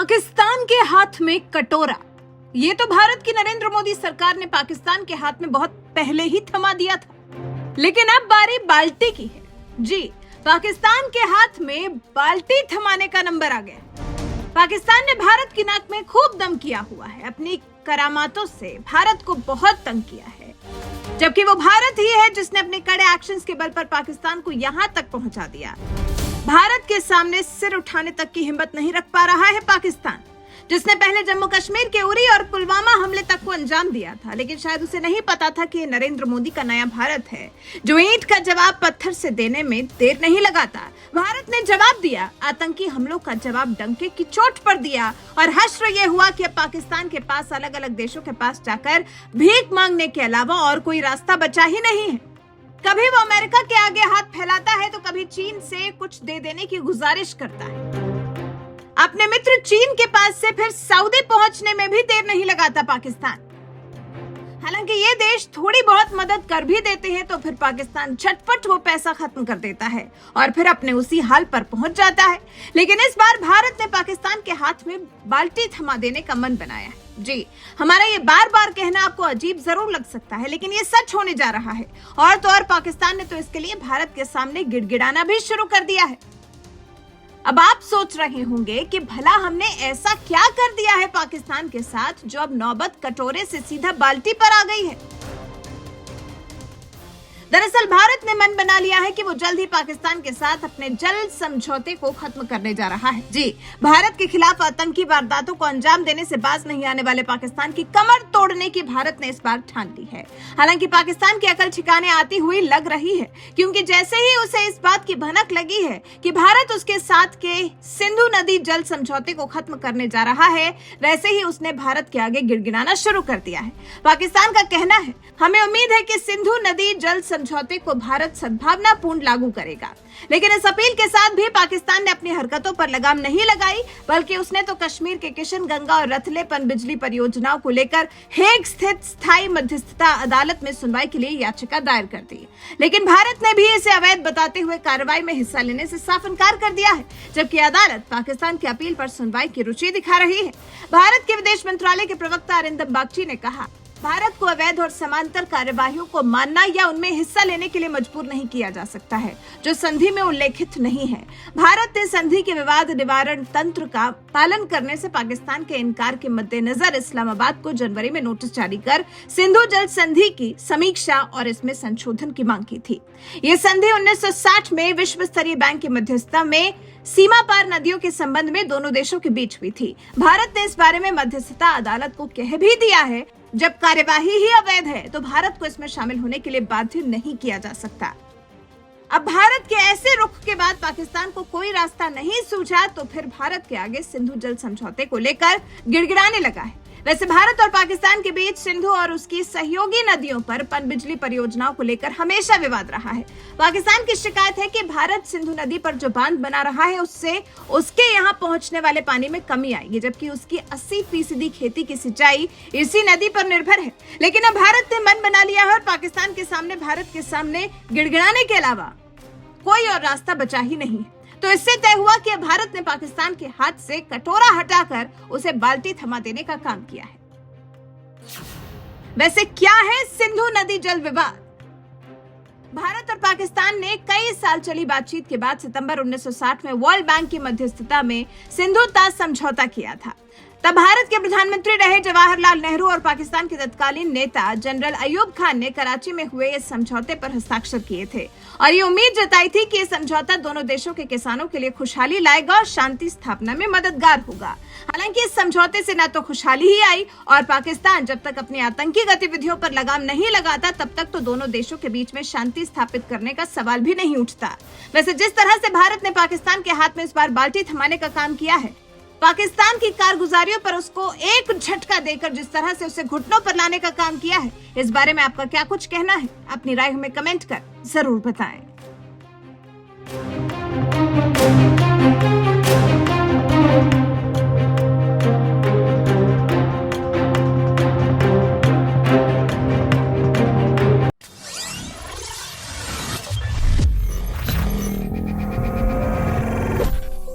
पाकिस्तान के हाथ में कटोरा। ये तो भारत की नरेंद्र मोदी सरकार ने पाकिस्तान के हाथ में बहुत पहले ही थमा दिया था, लेकिन अब बारी बाल्टी की है। जी, पाकिस्तान के हाथ में बाल्टी थमाने का नंबर आ गया। पाकिस्तान ने भारत की नाक में खूब दम किया हुआ है। अपनी करामातों से भारत को बहुत तंग किया है, जबकि वो भारत ही है जिसने अपने कड़े एक्शंस के बल पर पाकिस्तान को यहां तक पहुंचा दिया। भारत के सामने सिर उठाने तक की हिम्मत नहीं रख पा रहा है पाकिस्तान, जिसने पहले जम्मू कश्मीर के उरी और पुलवामा हमले तक को अंजाम दिया था। लेकिन शायद उसे नहीं पता था कि नरेंद्र मोदी का नया भारत है, जो ईंट का जवाब पत्थर से देने में देर नहीं लगाता। भारत ने जवाब दिया, आतंकी हमलों का जवाब डंके की चोट पर दिया, और हश्र ये हुआ कि अब पाकिस्तान के पास अलग अलग देशों के पास जाकर भीख मांगने के अलावा और कोई रास्ता बचा ही नहीं है। कभी वो अमेरिका के आगे हाथ फैलाता है तो कभी चीन से कुछ दे देने की गुजारिश करता है। अपने मित्र चीन के पास से फिर सऊदी पहुंचने में भी देर नहीं लगाता पाकिस्तान। हालांकि ये देश थोड़ी बहुत मदद कर भी देते हैं तो फिर पाकिस्तान झटपट वो पैसा खत्म कर देता है और फिर अपने उसी हाल पर पहुंच जाता है। लेकिन इस बार भारत ने पाकिस्तान के हाथ में बाल्टी थमा देने का मन बनाया है। जी, हमारा ये बार बार कहना आपको अजीब जरूर लग सकता है, लेकिन ये सच होने जा रहा है। और तो और पाकिस्तान ने तो इसके लिए भारत के सामने गिड़गिड़ाना भी शुरू कर दिया है। अब आप सोच रहे होंगे कि भला हमने ऐसा क्या कर दिया है पाकिस्तान के साथ जो अब नौबत कटोरे से सीधा बाल्टी पर आ गई है। दरअसल भारत ने मन बना लिया है कि वो जल्द ही पाकिस्तान के साथ अपने जल समझौते को खत्म करने जा रहा है। जी, भारत के खिलाफ आतंकी वारदातों को अंजाम देने से बाज नहीं आने वाले पाकिस्तान की कमर तोड़ने की भारत ने इस बार ठान ली है। हालांकि पाकिस्तान की अकल ठिकाने आती हुई लग रही है, क्योंकि जैसे ही उसे इस बात की भनक लगी है कि भारत उसके साथ के सिंधु नदी जल समझौते को खत्म करने जा रहा है, वैसे ही उसने भारत के आगे गिड़गिड़ाना शुरू कर दिया है। पाकिस्तान का कहना है, हमें उम्मीद है कि सिंधु नदी जल समझौते को भारत सद्भावनापूर्ण लागू करेगा। लेकिन इस अपील के साथ भी पाकिस्तान ने अपनी हरकतों पर लगाम नहीं लगाई, बल्कि उसने तो कश्मीर के किशनगंगा और रतले पनबिजली परियोजनाओं को लेकर हेग स्थित स्थायी मध्यस्थता अदालत में सुनवाई के लिए याचिका दायर कर दी। लेकिन भारत ने भी इसे अवैध बताते हुए कार्रवाई में हिस्सा लेने से साफ इनकार कर दिया है, जबकि अदालत पाकिस्तान की अपील पर सुनवाई की रुचि दिखा रही है। भारत के विदेश मंत्रालय के प्रवक्ता अरिंदम बागची ने कहा, भारत को अवैध और समांतर कार्यवाहियों को मानना या उनमें हिस्सा लेने के लिए मजबूर नहीं किया जा सकता है, जो संधि में उल्लेखित नहीं है। भारत ने संधि के विवाद निवारण तंत्र का पालन करने से पाकिस्तान के इनकार के मद्देनजर इस्लामाबाद को जनवरी में नोटिस जारी कर सिंधु जल संधि की समीक्षा और इसमें संशोधन की मांग की थी। ये संधि 1960 में विश्व स्तरीय बैंक की मध्यस्थता में सीमा पार नदियों के संबंध में दोनों देशों के बीच हुई थी। भारत ने इस बारे में मध्यस्थता अदालत को कह भी दिया है, जब कार्यवाही ही अवैध है तो भारत को इसमें शामिल होने के लिए बाध्य नहीं किया जा सकता। अब भारत के ऐसे रुख के बाद पाकिस्तान को कोई रास्ता नहीं सूझा तो फिर भारत के आगे सिंधु जल समझौते को लेकर गिड़गिड़ाने लगा है। वैसे भारत और पाकिस्तान के बीच सिंधु और उसकी सहयोगी नदियों पर पनबिजली परियोजनाओं को लेकर हमेशा विवाद रहा है। पाकिस्तान की शिकायत है कि भारत सिंधु नदी पर जो बांध बना रहा है उससे उसके यहाँ पहुंचने वाले पानी में कमी आएगी, जबकि उसकी 80% खेती की सिंचाई इसी नदी पर निर्भर है। लेकिन अब भारत ने मन बना लिया है और पाकिस्तान के सामने भारत के सामने गिड़गिड़ाने के अलावा कोई और रास्ता बचा ही नहीं है। तो इससे तय हुआ कि भारत ने पाकिस्तान के हाथ से कटोरा हटाकर उसे बाल्टी थमा देने का काम किया है। वैसे क्या है सिंधु नदी जल विवाद? भारत और पाकिस्तान ने कई साल चली बातचीत के बाद सितंबर 1960 में वर्ल्ड बैंक की मध्यस्थता में सिंधु ताज समझौता किया था। तब भारत के प्रधानमंत्री रहे जवाहरलाल नेहरू और पाकिस्तान के तत्कालीन नेता जनरल अयूब खान ने कराची में हुए इस समझौते पर हस्ताक्षर किए थे और ये उम्मीद जताई थी कि ये समझौता दोनों देशों के किसानों के लिए खुशहाली लाएगा और शांति स्थापना में मददगार होगा। हालांकि इस समझौते से न तो खुशहाली ही आई और पाकिस्तान जब तक अपनी आतंकी गतिविधियों पर लगाम नहीं लगाता तब तक तो दोनों देशों के बीच में शांति स्थापित करने का सवाल भी नहीं उठता। वैसे जिस तरह से भारत ने पाकिस्तान के हाथ में इस बार बाल्टी थमाने का काम किया है, पाकिस्तान की कारगुजारियों पर उसको एक झटका देकर जिस तरह से उसे घुटनों पर लाने का काम किया है, इस बारे में आपका क्या कुछ कहना है? अपनी राय हमें कमेंट कर जरूर बताएं।